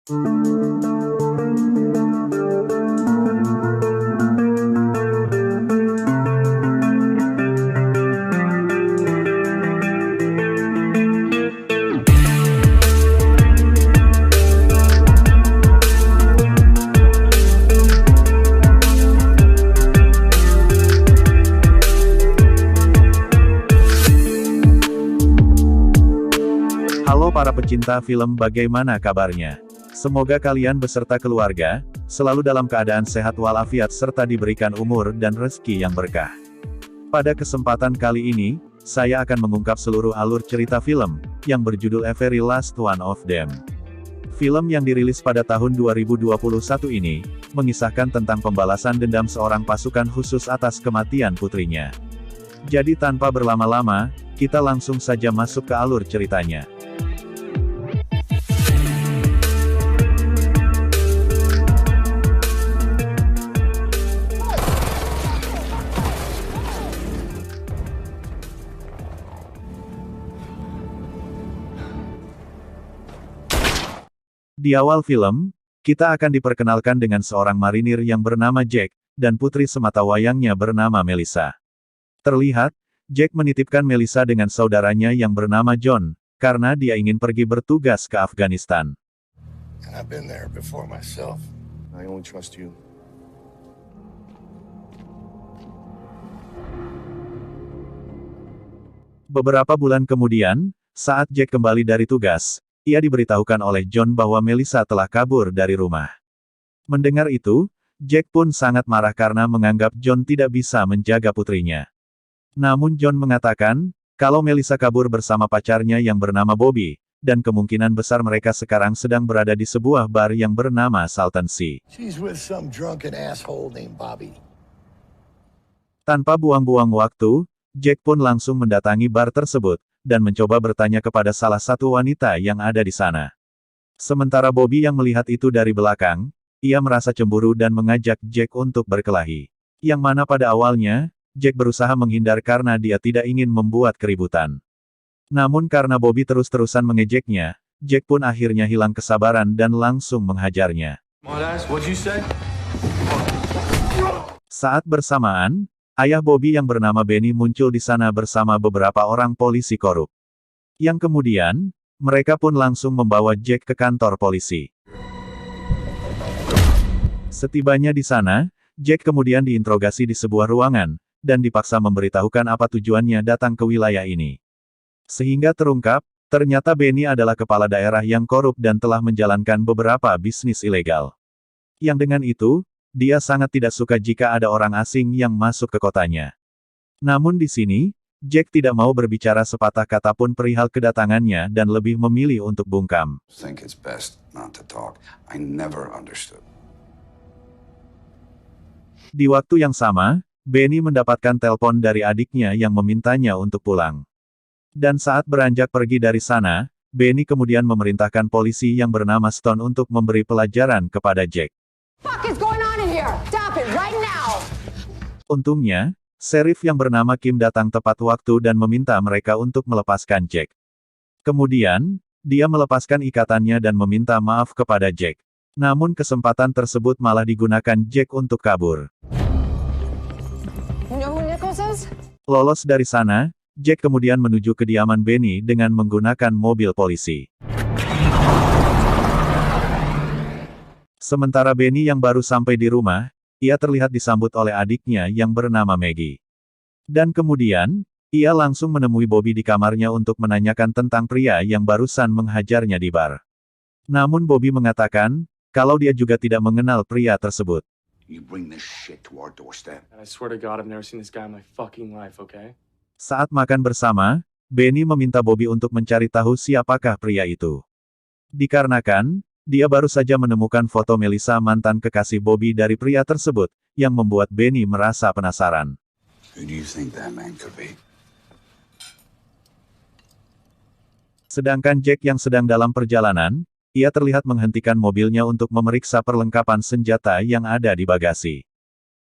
Halo para pecinta film, bagaimana kabarnya? Semoga kalian beserta keluarga, selalu dalam keadaan sehat walafiat serta diberikan umur dan rezeki yang berkah. Pada kesempatan kali ini, saya akan mengungkap seluruh alur cerita film, yang berjudul A Very Last One of Them. Film yang dirilis pada tahun 2021 ini, mengisahkan tentang pembalasan dendam seorang pasukan khusus atas kematian putrinya. Jadi tanpa berlama-lama, kita langsung saja masuk ke alur ceritanya. Di awal film, kita akan diperkenalkan dengan seorang marinir yang bernama Jack, dan putri sematawayangnya bernama Melissa. Terlihat, Jack menitipkan Melissa dengan saudaranya yang bernama John, karena dia ingin pergi bertugas ke Afghanistan. And I've been there before myself. I only trust you. Beberapa bulan kemudian, saat Jack kembali dari tugas, ia diberitahukan oleh John bahwa Melissa telah kabur dari rumah. Mendengar itu, Jack pun sangat marah karena menganggap John tidak bisa menjaga putrinya. Namun John mengatakan, kalau Melissa kabur bersama pacarnya yang bernama Bobby, dan kemungkinan besar mereka sekarang sedang berada di sebuah bar yang bernama Salton Sea. She's with some drunken asshole named Bobby. Tanpa buang-buang waktu, Jack pun langsung mendatangi bar tersebut, dan mencoba bertanya kepada salah satu wanita yang ada di sana. Sementara Bobby yang melihat itu dari belakang, ia merasa cemburu dan mengajak Jack untuk berkelahi. Yang mana pada awalnya, Jack berusaha menghindar karena dia tidak ingin membuat keributan. Namun karena Bobby terus-terusan mengejeknya, Jack pun akhirnya hilang kesabaran dan langsung menghajarnya. Saat bersamaan, ayah Bobby yang bernama Benny muncul di sana bersama beberapa orang polisi korup. Yang kemudian, mereka pun langsung membawa Jack ke kantor polisi. Setibanya di sana, Jack kemudian diinterogasi di sebuah ruangan, dan dipaksa memberitahukan apa tujuannya datang ke wilayah ini. Sehingga terungkap, ternyata Benny adalah kepala daerah yang korup dan telah menjalankan beberapa bisnis ilegal. Yang dengan itu, dia sangat tidak suka jika ada orang asing yang masuk ke kotanya. Namun di sini, Jack tidak mau berbicara sepatah kata pun perihal kedatangannya dan lebih memilih untuk bungkam. Think it's best not to talk. I never understood. Di waktu yang sama, Benny mendapatkan telepon dari adiknya yang memintanya untuk pulang. Dan saat beranjak pergi dari sana, Benny kemudian memerintahkan polisi yang bernama Stone untuk memberi pelajaran kepada Jack. Fuck is going on in here? Stop it right now! Untungnya, Sheriff yang bernama Kim datang tepat waktu dan meminta mereka untuk melepaskan Jack. Kemudian, dia melepaskan ikatannya dan meminta maaf kepada Jack. Namun kesempatan tersebut malah digunakan Jack untuk kabur. You know who Nichols is? Lolos dari sana, Jack kemudian menuju kediaman Benny dengan menggunakan mobil polisi. Sementara Benny yang baru sampai di rumah, ia terlihat disambut oleh adiknya yang bernama Maggie. Dan kemudian, ia langsung menemui Bobby di kamarnya untuk menanyakan tentang pria yang barusan menghajarnya di bar. Namun Bobby mengatakan, kalau dia juga tidak mengenal pria tersebut. You bring this shit to our doorstep. I swear to God, I've never seen this guy in my fucking life, okay? Saat makan bersama, Benny meminta Bobby untuk mencari tahu siapakah pria itu. Dikarenakan, dia baru saja menemukan foto Melissa mantan kekasih Bobby dari pria tersebut, yang membuat Benny merasa penasaran. Who do you think that man could be? Sedangkan Jack yang sedang dalam perjalanan, ia terlihat menghentikan mobilnya untuk memeriksa perlengkapan senjata yang ada di bagasi.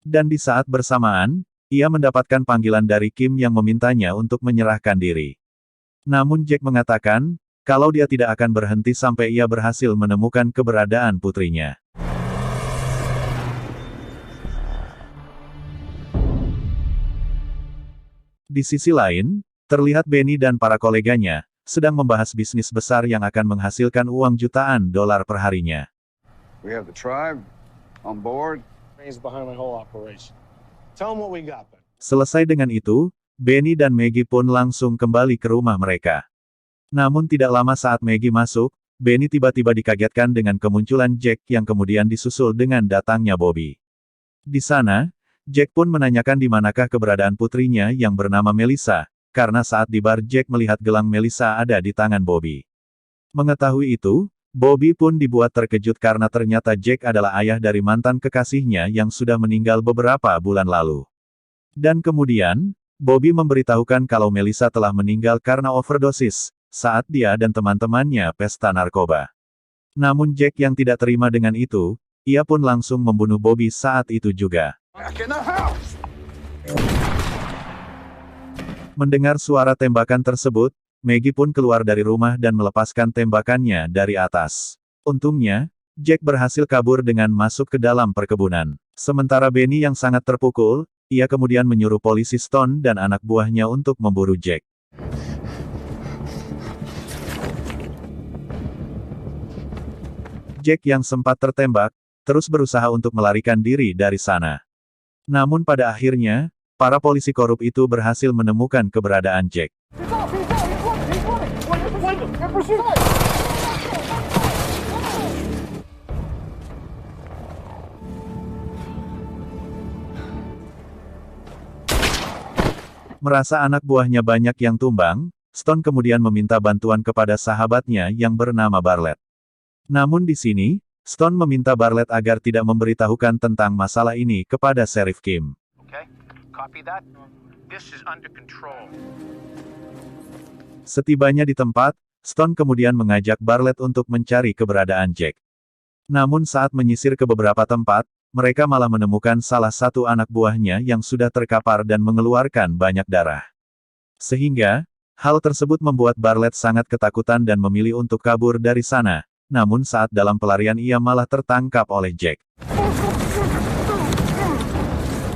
Dan di saat bersamaan, ia mendapatkan panggilan dari Kim yang memintanya untuk menyerahkan diri. Namun Jack mengatakan, kalau dia tidak akan berhenti sampai ia berhasil menemukan keberadaan putrinya. Di sisi lain, terlihat Benny dan para koleganya sedang membahas bisnis besar yang akan menghasilkan uang jutaan dolar per harinya. We have the tribe on board. He's behind my whole operation. Tell him what we got, then. Selesai dengan itu, Benny dan Maggie pun langsung kembali ke rumah mereka. Namun tidak lama saat Maggie masuk, Benny tiba-tiba dikagetkan dengan kemunculan Jack yang kemudian disusul dengan datangnya Bobby. Di sana, Jack pun menanyakan di manakah keberadaan putrinya yang bernama Melissa, karena saat di bar Jack melihat gelang Melissa ada di tangan Bobby. Mengetahui itu, Bobby pun dibuat terkejut karena ternyata Jack adalah ayah dari mantan kekasihnya yang sudah meninggal beberapa bulan lalu. Dan kemudian, Bobby memberitahukan kalau Melissa telah meninggal karena overdosis, saat dia dan teman-temannya pesta narkoba. Namun Jack yang tidak terima dengan itu, ia pun langsung membunuh Bobby saat itu juga. Back in the house! Mendengar suara tembakan tersebut, Maggie pun keluar dari rumah dan melepaskan tembakannya dari atas. Untungnya, Jack berhasil kabur dengan masuk ke dalam perkebunan. Sementara Benny yang sangat terpukul, ia kemudian menyuruh polisi Stone dan anak buahnya untuk memburu Jack. Jack yang sempat tertembak, terus berusaha untuk melarikan diri dari sana. Namun pada akhirnya, para polisi korup itu berhasil menemukan keberadaan Jack. Merasa anak buahnya banyak yang tumbang, Stone kemudian meminta bantuan kepada sahabatnya yang bernama Bartlett. Namun di sini, Stone meminta Bartlett agar tidak memberitahukan tentang masalah ini kepada Sheriff Kim. Okay, copy that. This is under control. Setibanya di tempat, Stone kemudian mengajak Bartlett untuk mencari keberadaan Jack. Namun saat menyisir ke beberapa tempat, mereka malah menemukan salah satu anak buahnya yang sudah terkapar dan mengeluarkan banyak darah. Sehingga, hal tersebut membuat Bartlett sangat ketakutan dan memilih untuk kabur dari sana. Namun saat dalam pelarian ia malah tertangkap oleh Jack.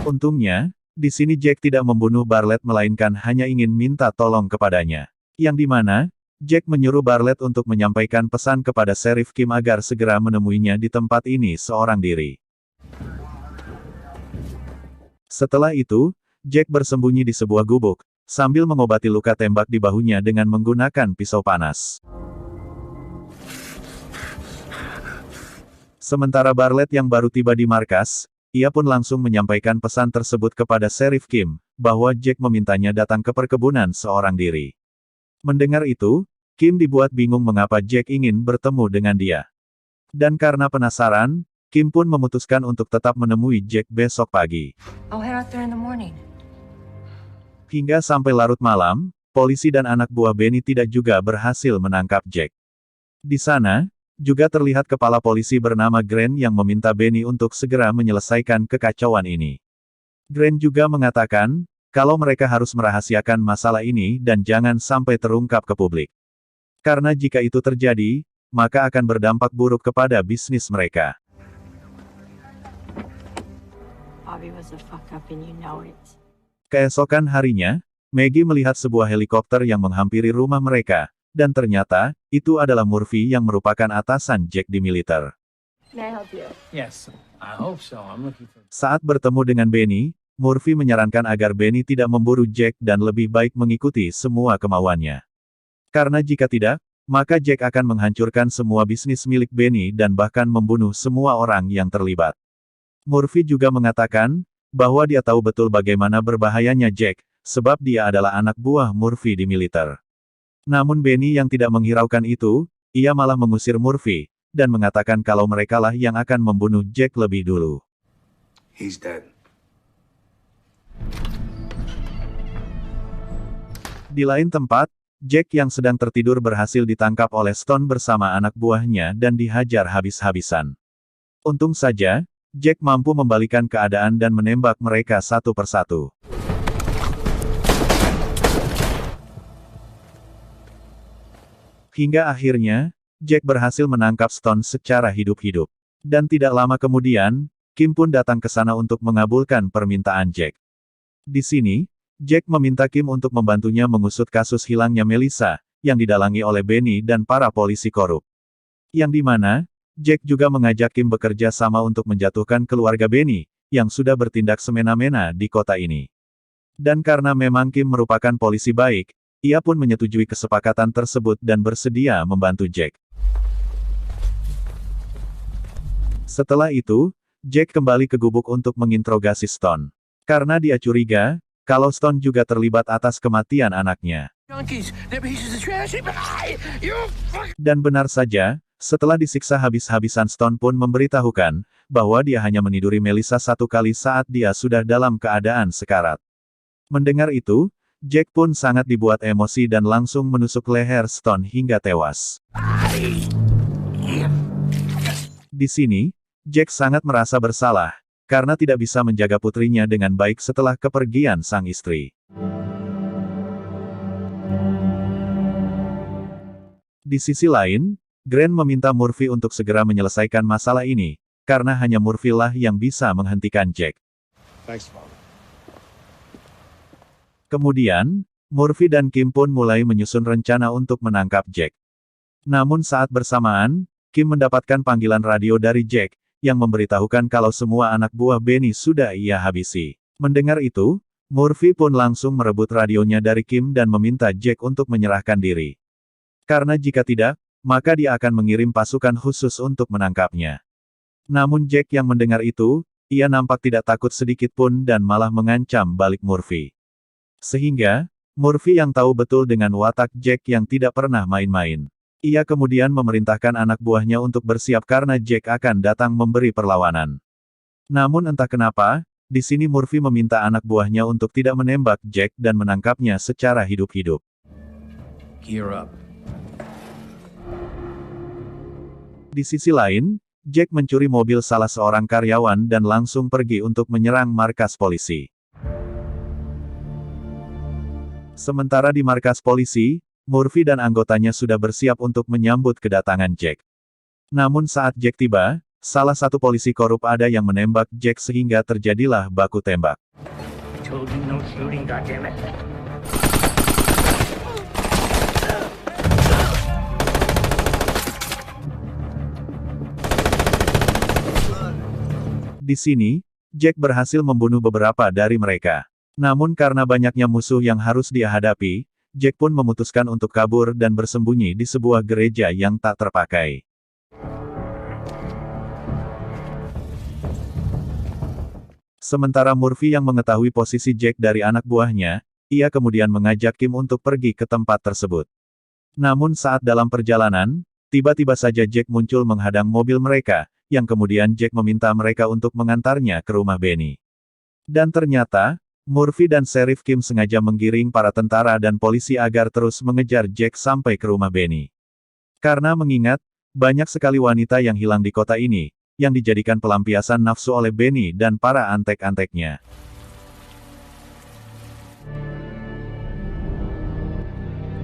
Untungnya, di sini Jack tidak membunuh Bartlett melainkan hanya ingin minta tolong kepadanya. Yang dimana, Jack menyuruh Bartlett untuk menyampaikan pesan kepada Sheriff Kim agar segera menemuinya di tempat ini seorang diri. Setelah itu, Jack bersembunyi di sebuah gubuk, sambil mengobati luka tembak di bahunya dengan menggunakan pisau panas. Sementara Bartlett yang baru tiba di markas, ia pun langsung menyampaikan pesan tersebut kepada Sheriff Kim, bahwa Jack memintanya datang ke perkebunan seorang diri. Mendengar itu, Kim dibuat bingung mengapa Jack ingin bertemu dengan dia. Dan karena penasaran, Kim pun memutuskan untuk tetap menemui Jack besok pagi. I'll head out there in the morning. Hingga sampai larut malam, polisi dan anak buah Benny tidak juga berhasil menangkap Jack. Di sana, juga terlihat kepala polisi bernama Grant yang meminta Benny untuk segera menyelesaikan kekacauan ini. Grant juga mengatakan, kalau mereka harus merahasiakan masalah ini dan jangan sampai terungkap ke publik. Karena jika itu terjadi, maka akan berdampak buruk kepada bisnis mereka. Bobby was a fuck up and you know it. Keesokan harinya, Maggie melihat sebuah helikopter yang menghampiri rumah mereka, dan ternyata, itu adalah Murphy yang merupakan atasan Jack di militer. May I help you? Yes, I hope so. I'm looking for. Saat bertemu dengan Benny, Murphy menyarankan agar Benny tidak memburu Jack dan lebih baik mengikuti semua kemauannya. Karena jika tidak, maka Jack akan menghancurkan semua bisnis milik Benny dan bahkan membunuh semua orang yang terlibat. Murphy juga mengatakan, bahwa dia tahu betul bagaimana berbahayanya Jack, sebab dia adalah anak buah Murphy di militer. Namun Benny yang tidak menghiraukan itu, ia malah mengusir Murphy, dan mengatakan kalau merekalah yang akan membunuh Jack lebih dulu. He's dead. Di lain tempat, Jack yang sedang tertidur berhasil ditangkap oleh Stone bersama anak buahnya dan dihajar habis-habisan. Untung saja, Jack mampu membalikan keadaan dan menembak mereka satu persatu. Hingga akhirnya, Jack berhasil menangkap Stone secara hidup-hidup. Dan tidak lama kemudian, Kim pun datang ke sana untuk mengabulkan permintaan Jack. Di sini, Jack meminta Kim untuk membantunya mengusut kasus hilangnya Melissa, yang didalangi oleh Benny dan para polisi korup. Yang dimana, Jack juga mengajak Kim bekerja sama untuk menjatuhkan keluarga Benny, yang sudah bertindak semena-mena di kota ini. Dan karena memang Kim merupakan polisi baik, ia pun menyetujui kesepakatan tersebut dan bersedia membantu Jack. Setelah itu, Jack kembali ke gubuk untuk menginterogasi Stone. Karena dia curiga, kalau Stone juga terlibat atas kematian anaknya. Junkies, they're pieces of trash. You fuck. Dan benar saja, setelah disiksa habis-habisan Stone pun memberitahukan, bahwa dia hanya meniduri Melissa 1 kali saat dia sudah dalam keadaan sekarat. Mendengar itu, Jack pun sangat dibuat emosi dan langsung menusuk leher Stone hingga tewas. Di sini, Jack sangat merasa bersalah, karena tidak bisa menjaga putrinya dengan baik setelah kepergian sang istri. Di sisi lain, Grant meminta Murphy untuk segera menyelesaikan masalah ini, karena hanya Murphy lah yang bisa menghentikan Jack. Kemudian, Murphy dan Kim pun mulai menyusun rencana untuk menangkap Jack. Namun saat bersamaan, Kim mendapatkan panggilan radio dari Jack, yang memberitahukan kalau semua anak buah Benny sudah ia habisi. Mendengar itu, Murphy pun langsung merebut radionya dari Kim dan meminta Jack untuk menyerahkan diri. Karena jika tidak, maka dia akan mengirim pasukan khusus untuk menangkapnya. Namun Jack yang mendengar itu, ia nampak tidak takut sedikit pun dan malah mengancam balik Murphy. Sehingga, Murphy yang tahu betul dengan watak Jack yang tidak pernah main-main. Ia kemudian memerintahkan anak buahnya untuk bersiap karena Jack akan datang memberi perlawanan. Namun entah kenapa, di sini Murphy meminta anak buahnya untuk tidak menembak Jack dan menangkapnya secara hidup-hidup. Gear up. Di sisi lain, Jack mencuri mobil salah seorang karyawan dan langsung pergi untuk menyerang markas polisi. Sementara di markas polisi, Murphy dan anggotanya sudah bersiap untuk menyambut kedatangan Jack. Namun saat Jack tiba, salah satu polisi korup ada yang menembak Jack sehingga terjadilah baku tembak. Told you no shooting, goddammit. Di sini, Jack berhasil membunuh beberapa dari mereka. Namun karena banyaknya musuh yang harus dia hadapi, Jack pun memutuskan untuk kabur dan bersembunyi di sebuah gereja yang tak terpakai. Sementara Murphy yang mengetahui posisi Jack dari anak buahnya, ia kemudian mengajak Kim untuk pergi ke tempat tersebut. Namun saat dalam perjalanan, tiba-tiba saja Jack muncul menghadang mobil mereka, yang kemudian Jack meminta mereka untuk mengantarnya ke rumah Benny. Dan ternyata, Murphy dan Sheriff Kim sengaja menggiring para tentara dan polisi agar terus mengejar Jack sampai ke rumah Benny. Karena mengingat, banyak sekali wanita yang hilang di kota ini, yang dijadikan pelampiasan nafsu oleh Benny dan para antek-anteknya.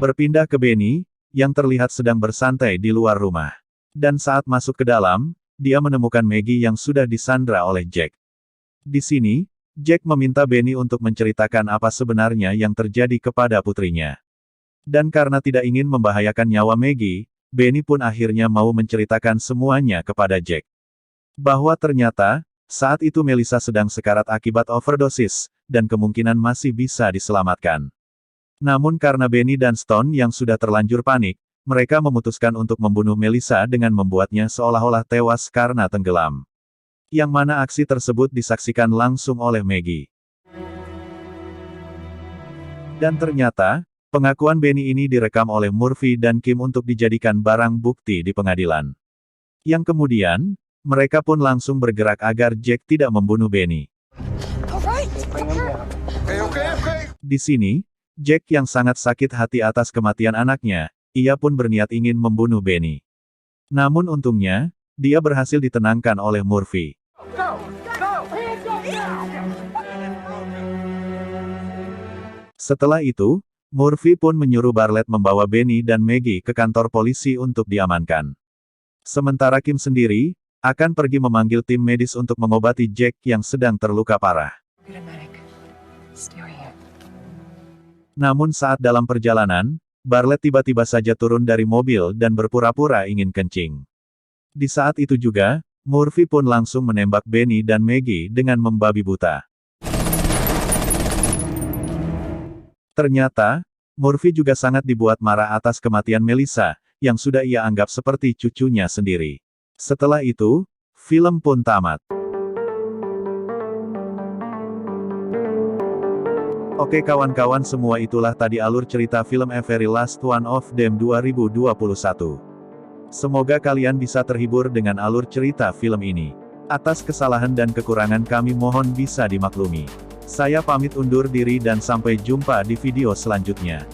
Berpindah ke Benny, yang terlihat sedang bersantai di luar rumah. Dan saat masuk ke dalam, dia menemukan Maggie yang sudah disandra oleh Jack. Di sini, Jack meminta Benny untuk menceritakan apa sebenarnya yang terjadi kepada putrinya. Dan karena tidak ingin membahayakan nyawa Maggie, Benny pun akhirnya mau menceritakan semuanya kepada Jack. Bahwa ternyata, saat itu Melissa sedang sekarat akibat overdosis, dan kemungkinan masih bisa diselamatkan. Namun karena Benny dan Stone yang sudah terlanjur panik, mereka memutuskan untuk membunuh Melissa dengan membuatnya seolah-olah tewas karena tenggelam. Yang mana aksi tersebut disaksikan langsung oleh Maggie. Dan ternyata, pengakuan Benny ini direkam oleh Murphy dan Kim untuk dijadikan barang bukti di pengadilan. Yang kemudian, mereka pun langsung bergerak agar Jack tidak membunuh Benny. Di sini, Jack yang sangat sakit hati atas kematian anaknya, ia pun berniat ingin membunuh Benny. Namun untungnya, dia berhasil ditenangkan oleh Murphy. Setelah itu, Murphy pun menyuruh Bartlett membawa Benny dan Maggie ke kantor polisi untuk diamankan. Sementara Kim sendiri, akan pergi memanggil tim medis untuk mengobati Jack yang sedang terluka parah. Get a medic. Stay right here. Namun saat dalam perjalanan, Bartlett tiba-tiba saja turun dari mobil dan berpura-pura ingin kencing. Di saat itu juga, Murphy pun langsung menembak Benny dan Maggie dengan membabi buta. Ternyata, Murphy juga sangat dibuat marah atas kematian Melissa, yang sudah ia anggap seperti cucunya sendiri. Setelah itu, film pun tamat. Oke kawan-kawan, semua itulah tadi alur cerita film A Very Last One of Them 2021. Semoga kalian bisa terhibur dengan alur cerita film ini. Atas kesalahan dan kekurangan kami mohon bisa dimaklumi. Saya pamit undur diri dan sampai jumpa di video selanjutnya.